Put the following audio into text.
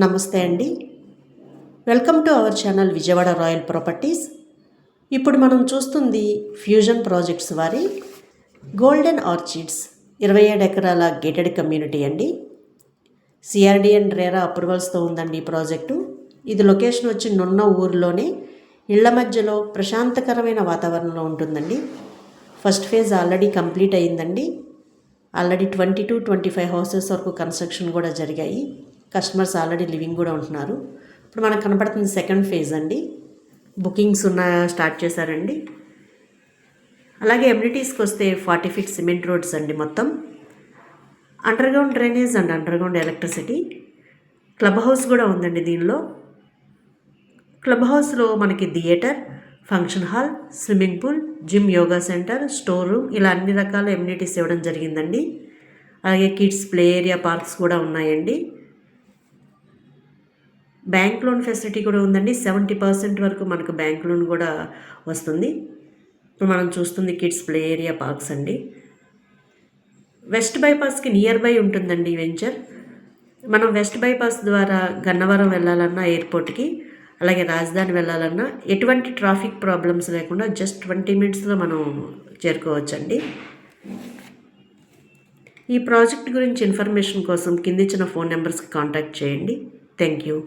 నమస్తే అండి. Welcome to our channel Vijayawada royal properties. ఇప్పుడు మనం చూస్తుంది ఫ్యూజన్ ప్రాజెక్ట్స్ వారి గోల్డెన్ ఆర్చిడ్స్ 27 ఎకరాల గేటెడ్ కమ్యూనిటీ అండి. సిఆర్డి అండ్ రేరా అప్రూవల్స్తో ఉందండి ఈ ప్రాజెక్టు. ఇది లొకేషన్ వచ్చి నున్న ఊరిలోనే ఇళ్ల మధ్యలో ప్రశాంతకరమైన వాతావరణంలో ఉంటుందండి. ఫస్ట్ ఫేజ్ ఆల్రెడీ కంప్లీట్ అయ్యిందండి. ఆల్రెడీ 22-25 హౌసెస్ వరకు కన్స్ట్రక్షన్ కూడా జరిగాయి. కస్టమర్స్ ఆల్రెడీ లివింగ్ కూడా ఉంటున్నారు. ఇప్పుడు మనకు కనపడుతుంది సెకండ్ ఫేజ్ అండి. బుకింగ్స్ స్టార్ట్ చేశారండి. అలాగే ఎమ్యూనిటీస్కి వస్తే 40 ఫీట్ సిమెంట్ రోడ్స్ అండి. మొత్తం underground drainage and underground electricity. Club house కూడా ఉందండి. దీనిలో క్లబ్ హౌస్లో మనకి theatre, function hall, swimming pool, gym, yoga centre, store room ఇలా అన్ని రకాల ఎమ్యూనిటీస్ ఇవ్వడం జరిగిందండి. అలాగే కిడ్స్ ప్లే ఏరియా, పార్క్స్ కూడా ఉన్నాయండి. బ్యాంక్ లోన్ ఫెసిలిటీ కూడా ఉందండి. 70% వరకు మనకు బ్యాంక్ లోన్ కూడా వస్తుంది. ఇప్పుడు మనం చూస్తుంది కిడ్స్ ప్లే ఏరియా, పార్క్స్ అండి. వెస్ట్ బైపాస్కి నియర్ బై ఉంటుందండి ఈ వెంచర్. మనం వెస్ట్ బైపాస్ ద్వారా గన్నవరం వెళ్ళాలన్నా ఎయిర్పోర్ట్కి, అలాగే రాజధాని వెళ్ళాలన్నా ఎటువంటి ట్రాఫిక్ ప్రాబ్లమ్స్ లేకుండా జస్ట్ 20 మినిట్స్లో మనం చేరుకోవచ్చండి. ఈ ప్రాజెక్ట్ గురించి ఇన్ఫర్మేషన్ కోసం కిందిచ్చిన ఫోన్ నెంబర్స్కి కాంటాక్ట్ చేయండి. Thank you.